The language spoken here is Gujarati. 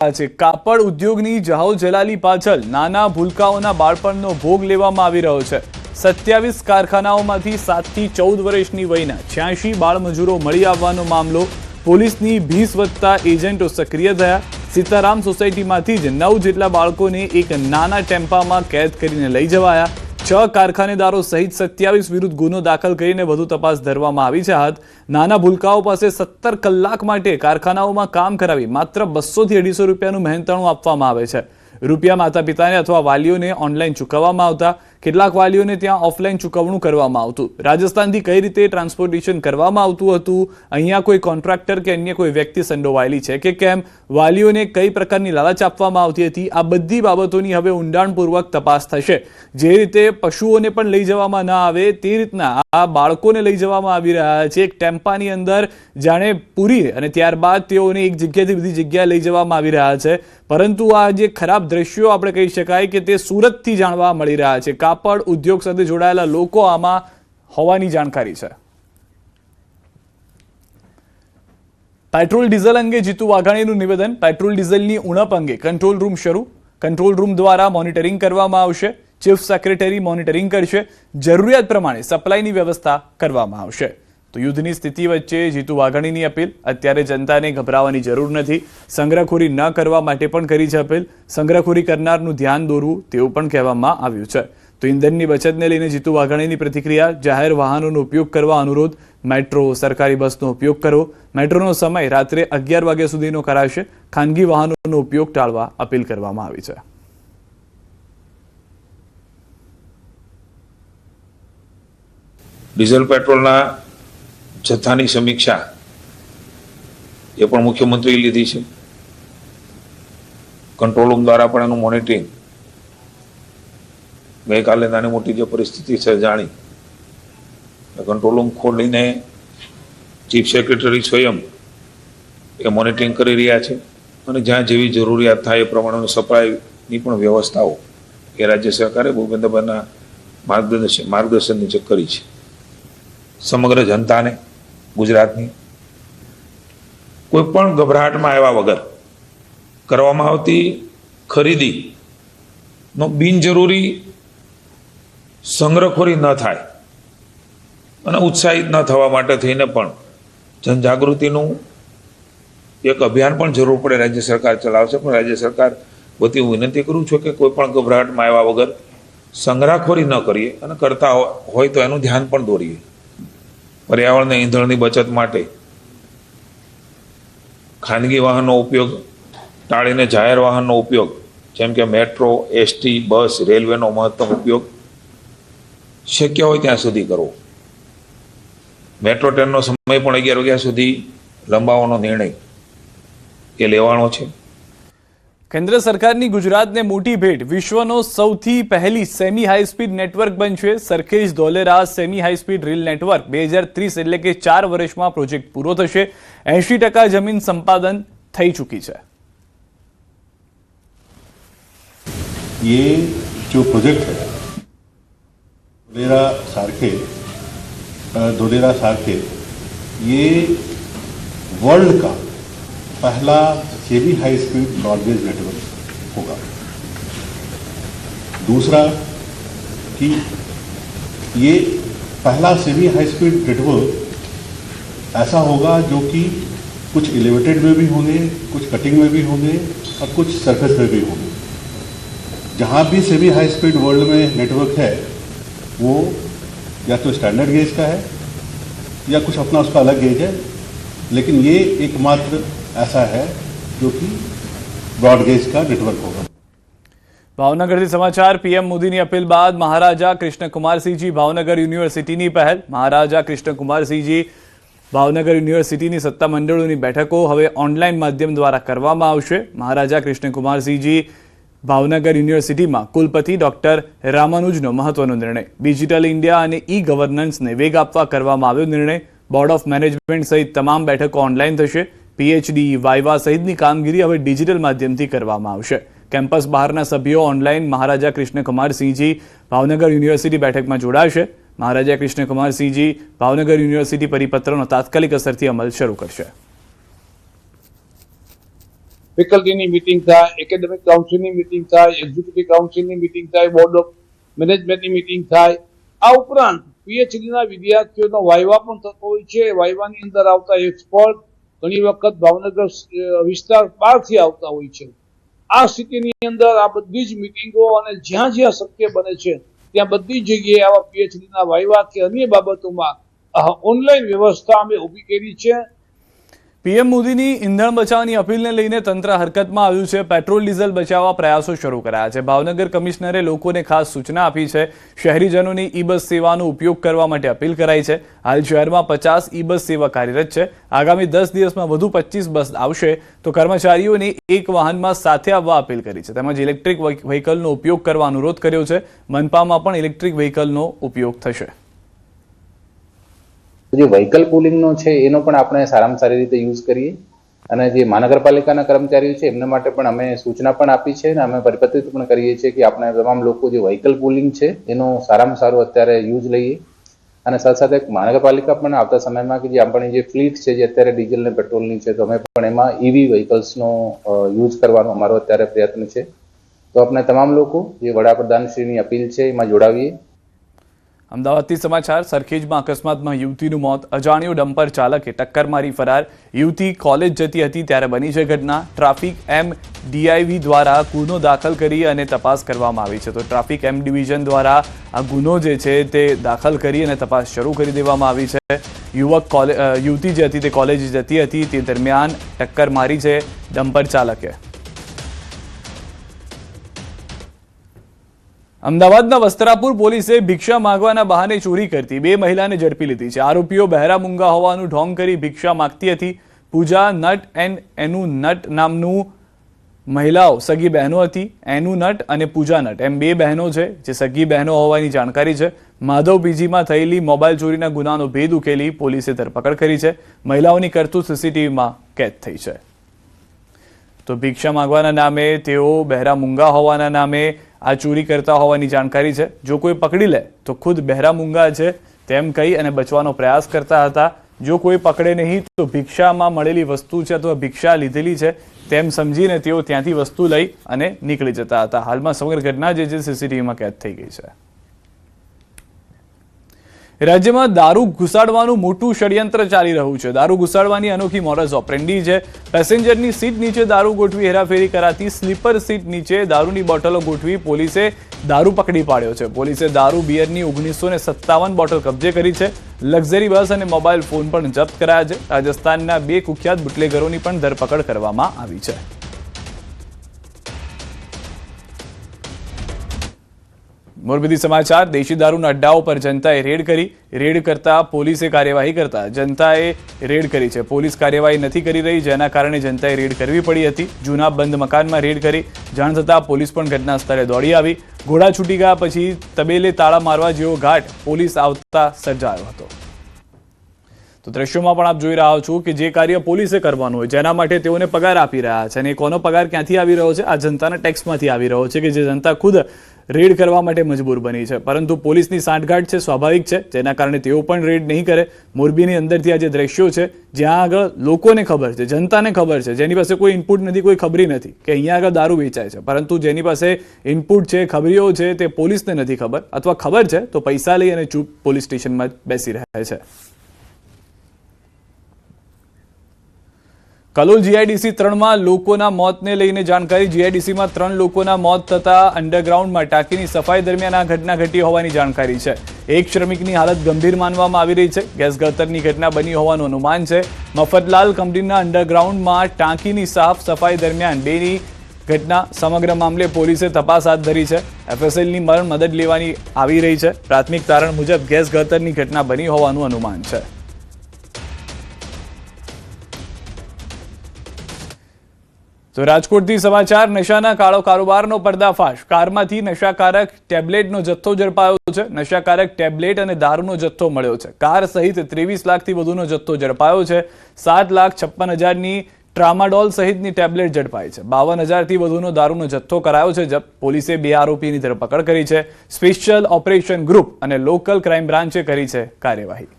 છે કાપડ ઉદ્યોગની જાહો જલાલી પાછળ નાના ભૂલકાઓના બાળપણનો ભોગ લેવામાં આવી રહ્યો છે। 27 કારખાનાઓમાંથી 7 થી 14 વર્ષની વયના 86 બાળમજૂરો મળી આવવાનો મામલો। પોલીસની ભીસ વધતા એજન્ટો સક્રિય થયા। સીતારામ સોસાયટીમાંથી જ 9 જેટલા બાળકોને એક નાના ટેમ્પામાં કેદ કરીને લઈ જવાયા। 6 કારખાનેદારો સહિત 27 વિરુદ્ધ ગુનો દાખલ કરીને વધુ તપાસ ધરવામાં આવી છે હાથ। નાના ભૂલકાઓ પાસે 17 કલાક માટે કારખાનાઓમાં કામ કરાવી માત્ર 200 થી 250 રૂપિયાનું મહેનતાણું આપવામાં આવે છે। રૂપિયા માતા પિતાને અથવા વાલીઓને ઓનલાઈન ચૂકવવામાં આવતા। કેટલાક વાલીઓને ત્યાં ઓફલાઈન ચૂકવણું કરવામાં આવતું। રાજસ્થાનથી કઈ રીતે ટ્રાન્સપોર્ટેશન કરવામાં આવતું હતું, અહીંયા કોઈ કોન્ટ્રાક્ટર કે અન્ય કોઈ વ્યક્તિ સંડોવાયેલી છે કે કેમ, વાલીઓને કઈ પ્રકારની લાલચ આપવામાં આવતી હતી, આ બધી બાબતોની હવે ઊંડાણપૂર્વક તપાસ થશે। જે રીતે પશુઓને પણ લઈ જવામાં ન આવે તે રીતના આ બાળકોને લઈ જવામાં આવી રહ્યા છે એક ટેમ્પાની અંદર જાણે પૂરી, અને ત્યારબાદ તેઓને એક જગ્યાથી બીજી જગ્યાએ લઈ જવામાં આવી રહ્યા છે। પરંતુ આ જે ખરાબ દ્રશ્યો આપણે કહી શકાય કે તે સુરતથી જાણવા મળી રહ્યા છે। કાપડ ઉદ્યોગ સાથે જોડાયેલા લોકો આમાં હોવાની જાણકારી છે। પેટ્રોલ ડીઝલ અંગે જીતુ વાઘાણીનું નિવેદન। પેટ્રોલ ડીઝલની ઉણપ અંગે કંટ્રોલ રૂમ શરૂ। કંટ્રોલ રૂમ દ્વારા મોનિટરિંગ કરવામાં આવશે। ચીફ સેક્રેટરી મોનિટરિંગ કરશે। જરૂરિયાત પ્રમાણે સપ્લાયની વ્યવસ્થા કરવામાં આવશે। તો યુદ્ધની સ્થિતિ વચ્ચે જીતુ વાઘાણીની અપીલ। અત્યારે જનતાને ગભરાવાની જરૂર નથી। સંગ્રહખોરી ન કરવા માટે પણ કરી છે અપીલ। સંગ્રહખોરી કરનારનું ધ્યાન દોરવું તેવું પણ કહેવામાં આવ્યું છે। તો ઇંધણની બચતને લઈને જીતુ વાઘાણીની પ્રતિક્રિયા। જાહેર વાહનોનો ઉપયોગ કરવા અનુરોધ। મેટ્રો, સરકારી બસનો ઉપયોગ કરવો। મેટ્રોનો સમય રાત્રે 11 વાગ્યા સુધીનો કરાશે। ખાનગી વાહનોનો ઉપયોગ ટાળવા અપીલ કરવામાં આવી છે। ડીઝલ પેટ્રોલના જથ્થાની સમીક્ષા એ પણ મુખ્યમંત્રીએ લીધી છે। કંટ્રોલ રૂમ દ્વારા પણ એનું મોનિટરિંગ ગઈકાલે નાની મોટી જે પરિસ્થિતિ છે જાણી કંટ્રોલ રૂમ ખોલીને ચીફ સેક્રેટરી સ્વયં એ મોનિટરિંગ કરી રહ્યા છે અને જ્યાં જેવી જરૂરિયાત થાય એ પ્રમાણેની સપ્લાયની પણ વ્યવસ્થાઓ એ રાજ્ય સરકારે ભૂપેન્દ્રભાઈના માર્ગદર્શન નીચે કરી છે। સમગ્ર જનતાને ગુજરાતની કોઈ પણ ગભરાટમાં આવ્યા વગર કરવામાં આવતી ખરીદીનો બિનજરૂરી સંગ્રહખોરી ન થાય અને ઉત્સાહિત ન થવા માટે થઈને પણ જનજાગૃતિનું એક અભિયાન પણ જરૂર પડે રાજ્ય સરકાર ચલાવશે। પણ રાજ્ય સરકાર વતી હું વિનંતી કરું છું કે કોઈ પણ ગભરાટમાં આવ્યા વગર સંગ્રહખોરી ન કરીએ અને કરતા હોય તો એનું ધ્યાન પણ દોરીએ। પર્યાવરણને ઈંધણની બચત માટે ખાનગી વાહનનો ઉપયોગ ટાળીને જાહેર વાહનનો ઉપયોગ જેમ કે મેટ્રો, એસટી, બસ, રેલવેનો મહત્તમ ઉપયોગ શક્ય હોય ત્યાં સુધી કરવો। મેટ્રો ટ્રેનનો સમય પણ 11 વાગ્યા સુધી લંબાવવાનો નિર્ણય એ લેવાનો છે। કેન્દ્ર સરકારની ગુજરાતને મોટી ભેટ। વિશ્વનો સૌથી પહેલી સેમી હાઈ સ્પીડ નેટવર્ક બનશે। Sarkhej Dholera semi high speed rail network 2030 એટલે કે 4 વર્ષમાં પ્રોજેક્ટ પૂરો થશે। 80% જમીન સંપાદન થઈ ચૂકી છે। ये जो प्रोजेक्ट है धोलेरा सारखेज ये वर्ल्ड का पहला semi high speed broad gauge network होगा। दूसरा कि ये पहला सेमी हाई स्पीड नेटवर्क ऐसा होगा जो कि कुछ एलिवेटेड में भी होंगे, कुछ कटिंग में भी होंगे और कुछ सरफेस में भी होंगे। जहाँ भी सेमी हाई स्पीड वर्ल्ड में नेटवर्क है वो या तो स्टैंडर्ड गेज का है या कुछ अपना उसका अलग गेज है, लेकिन ये एकमात्र ऐसा है जो कि ब्रॉड गेज का नेटवर्क होगा। ભાવનગરથી સમાચાર। પીએમ મોદીની અપીલ બાદ મહારાજા કૃષ્ણકુમારસિંહજી ભાવનગર યુનિવર્સિટીની પહેલ। મહારાજા કૃષ્ણકુમારસિંહજી ભાવનગર યુનિવર્સિટીની સત્તામંડળોની બેઠકો હવે ઓનલાઈન માધ્યમ દ્વારા કરવામાં આવશે। મહારાજા કૃષ્ણકુમારસિંહજી ભાવનગર યુનિવર્સિટીમાં કુલપતિ ડોક્ટર રામાનુજનો મહત્વનો નિર્ણય। ડિજિટલ ઇન્ડિયા અને ઈ ગવર્નન્સને વેગ આપવા કરવામાં આવ્યો નિર્ણય। બોર્ડ ઓફ મેનેજમેન્ટ સહિત તમામ બેઠકો ઓનલાઈન થશે। પીએચડી, વાઇવા સહિતની કામગીરી હવે ડિજિટલ માધ્યમથી કરવામાં આવશે। કેમ્પસ બહારના સભ્યો ઓનલાઈન મહારાજા કૃષ્ણકુમારસિંહજી ભાવનગર યુનિવર્સિટી બેઠકમાં જોડાશે। મહારાજા કૃષ્ણકુમારસિંહજી ભાવનગર યુનિવર્સિટી પરિપત્રનો તાત્કાલિક અસરથી અમલ શરૂ કરશે। ફેકલ્ટીની મિટિંગ થાય, એકેડેમિક કાઉન્સિલની મિટિંગ થાય, એક્ઝિક્યુટિવ કાઉન્સિલની મિટિંગ થાય, બોર્ડ ઓફ મેનેજમેન્ટની મિટિંગ થાય. આ ઉપરાંત પીએચડીના વિદ્યાર્થીઓનો વાયવા પણ થતો હોય છે. વાયવાની અંદર આવતા એક્સપર્ટ ઘણી વખત ભાવનગર વિસ્તાર બહારથી આવતા હોય છે. આ સ્થિતિની અંદર આ બધી જ મિટિંગો અને જ્યાં જ્યાં શક્ય બને છે ત્યાં બધી જગ્યાએ આવા પીએચડીના વાયવા કે અન્ય બાબતોમાં ઓનલાઈન વ્યવસ્થા અમે ઊભી કરી છે. પીએમ મોદીની ઈંધણ બચાવની અપીલને લઈને તંત્ર હરકતમાં આવ્યું છે. પેટ્રોલ ડીઝલ બચાવવા પ્રયાસો શરૂ કરાયા છે. ભાવનગર કમિશનરે લોકોને ખાસ સૂચના આપી છે. શહેરીજનોની ઈ બસ સેવાનો ઉપયોગ કરવા માટે અપીલ કરાઈ છે. હાલ શહેરમાં 50 ઈ બસ સેવા કાર્યરત છે. આગામી 10 દિવસમાં વધુ 25 બસ આવશે તો કર્મચારીઓને એક વાહનમાં સાથે આવવા અપીલ કરી છે. તેમજ ઇલેક્ટ્રિક વ્હીકલનો ઉપયોગ કરવા અનુરોધ કર્યો છે. મનપામાં પણ ઇલેક્ટ્રિક વ્હીકલનો ઉપયોગ થશે. જે વ્હીકલ પુલિંગનો છે એનો પણ આપણે સારામાં સારી રીતે યુઝ કરીએ અને જે મહાનગરપાલિકાના કર્મચારીઓ છે એમને માટે પણ અમે સૂચના પણ આપી છે અને અમે પરિપત્રિત પણ કરીએ છીએ કે આપણે તમામ લોકો જે વ્હીકલ પુલિંગ છે એનો સારામાં સારો અત્યારે યુઝ લઈએ અને સાથે સાથે મહાનગરપાલિકા પણ આવતા સમયમાં કે જે આપણી જે ફ્લીટ છે જે અત્યારે ડીઝલ અને પેટ્રોલની છે તો અમે પણ એમાં ઈવી વ્હીકલ્સનો યુઝ કરવાનો અમારો અત્યારે પ્રયત્ન છે. તો આપણે તમામ લોકો જે વડાપ્રધાનશ્રીની અપીલ છે એમાં જોડાવીએ. અમદાવાદથી સમાચાર. સરખેજમાં અકસ્માતમાં યુવતીનું મોત. અજાણ્યો ડમ્પર ચાલકે ટક્કર મારી ફરાર. યુવતી કોલેજ જતી હતી ત્યારે બની છે ઘટના. ટ્રાફિક MDIV દ્વારા ગુનો દાખલ કરી અને તપાસ કરવામાં આવી છે. તો ટ્રાફિક M ડિવિઝન દ્વારા આ ગુનો જે છે તે દાખલ કરી અને તપાસ શરૂ કરી દેવામાં આવી છે. યુવતી જે હતી તે કોલેજ જતી હતી તે દરમિયાન ટક્કર મારી છે ડમ્પર ચાલકે. અમદાવાદના વસ્ત્રાપુર પોલીસે ભિક્ષા માંગવાના બહાને ચોરી કરતી 2 મહિલાને ઝડપી લીધી છે. આરોપીઓ બહેરા મૂંગા હોવાનું ઢોંગ કરી ભિક્ષા માંગતી હતી. પૂજા નટ એન્ડ એનુ નટ નામનું મહિલાઓ સગી બહેનો હતી. એનુ નટ અને પૂજા નટ એમ 2 બહેનો છે જે સગી બહેનો હોવાની જાણકારી છે. માધવ પીજીમાં થયેલી મોબાઈલ ચોરીના ગુનાનો ભેદ ઉકેલી પોલીસે ધરપકડ કરી છે. મહિલાઓની કરતૂત સીસીટીવીમાં કેદ થઈ છે. તો ભિક્ષા માંગવાના નામે તેઓ બહેરા મૂંગા હોવાના નામે આ ચોરી કરતા હોવાની જાણકારી છે. જો કોઈ પકડી લે તો ખુદ બહેરા મૂંગા છે તેમ કહી અને બચવાનો પ્રયાસ કરતા હતા. જો કોઈ પકડે નહીં તો ભિક્ષામાં મળેલી વસ્તુ છે અથવા ભિક્ષા લીધેલી છે તેમ સમજીને તેઓ ત્યાંથી વસ્તુ લઈ અને નીકળી જતા હતા. હાલમાં સમગ્ર ઘટના જે છે સીસીટીવીમાં કેદ થઈ ગઈ છે. રાજ્યમાં દારૂ ઘુસાડવાનું મોટું ષડયંત્ર ચાલી રહ્યું છે. દારૂ ઘુસાડવાની અનોખી મોડસ ઓપરેન્ડી છે. પેસેન્જરની સીટ નીચે દારૂ ગોઠવી હેરાફેરી કરાતી. સ્લીપર સીટ નીચે દારૂની બોટલો ગોઠવી પોલીસે દારૂ પકડી પાડ્યો છે. પોલીસે દારૂ બિયરની 1957 બોટલ કબજે કરી છે. લક્ઝરી બસ અને મોબાઈલ ફોન પણ જપ્ત કરાયા છે. રાજસ્થાનના 2 કુખ્યાત બુટલેગરોની પણ ધરપકડ કરવામાં આવી છે. મોરબીથી સમાચાર. દેશી દારૂના અડ્ડાઓ પર જનતાએ રેડ કરી. રેડ કરતા પોલીસે કાર્યવાહી કરતા જનતાએ રેડ કરી છે. પોલીસ કાર્યવાહી નથી કરી રહી જેના કારણે જનતાએ રેડ કરવી પડી હતી. જૂના બંધ મકાનમાં રેડ કરી. જાણ થતાં પોલીસ પણ ઘટના સ્થળે દોડી આવી. ઘોડા છૂટી ગયા પછી તબેલે તાળા મારવા જેવો ઘાટ પોલીસ આવતા સર્જાયો હતો. તો દ્રશ્યોમાં પણ આપ જોઈ રહ્યા છો કે જે કાર્ય પોલીસે કરવાનું હોય જેના માટે તેઓને પગાર આપી રહ્યા છે અને કોનો પગાર ક્યાંથી આવી રહ્યો છે? આ જનતાના ટેક્સમાંથી આવી રહ્યો છે કે જે જનતા ખુદ રેડ કરવા માટે મજબૂર બની છે. પરંતુ પોલીસની સાંઠગાંઠ છે સ્વાભાવિક છે જેના કારણે તેઓ પણ રેડ નહીં કરે. મોરબીની અંદરથી આ જે દ્રશ્યો છે જ્યાં આગળ લોકોને ખબર છે, જનતાને ખબર છે, જેની પાસે કોઈ ઇનપુટ નથી, કોઈ ખબરી નથી કે અહીંયા આગળ દારૂ વેચાય છે, પરંતુ જેની પાસે ઇનપુટ છે, ખબરીઓ છે, તે પોલીસને નથી ખબર અથવા ખબર છે તો પૈસા લઈ અને ચૂપ પોલીસ સ્ટેશનમાં બેસી રહે છે. કલોલ જીઆઈડીસી 3માં લોકોના મોતને લઈને જાણકારી. જીઆઈડીસીમાં 3 લોકોના મોત થતા અંડરગ્રાઉન્ડમાં ટાંકીની સફાઈ દરમિયાન આ ઘટના ઘટી હોવાની જાણકારી છે. એક શ્રમિકની હાલત ગંભીર માનવામાં આવી રહી છે. ગેસ ગળતરની ઘટના બની હોવાનું અનુમાન છે. મફતલાલ કંપનીના અંડરગ્રાઉન્ડમાં ટાંકીની સાફ સફાઈ દરમિયાન 2ની ઘટના. સમગ્ર મામલે પોલીસે તપાસ હાથ ધરી છે. FSLની મદદ લેવાની આવી રહી છે. પ્રાથમિક તારણ મુજબ ગેસ ગળતરની ઘટના બની હોવાનું અનુમાન છે. તો રાજકોટથી સમાચાર. નશાના કાળો કારોબારનો પર્દાફાશ. કારમાંથી નશાકારક ટેબ્લેટનો જથ્થો ઝડપાયો છે. નશાકારક ટેબ્લેટ અને દારૂનો જથ્થો મળ્યો છે. કાર સહિત 23 લાખથી વધુનો જથ્થો ઝડપાયો છે. 7,56,000ની ટ્રામાડોલ સહિતની ટેબ્લેટ ઝડપાઈ છે. 52,000થી વધુનો દારૂનો જથ્થો કરાયો છે જપ્ત. પોલીસે 2 આરોપીની ધરપકડ કરી છે. સ્પેશિયલ ઓપરેશન ગ્રુપ અને લોકલ ક્રાઇમ બ્રાન્ચે કરી છે કાર્યવાહી.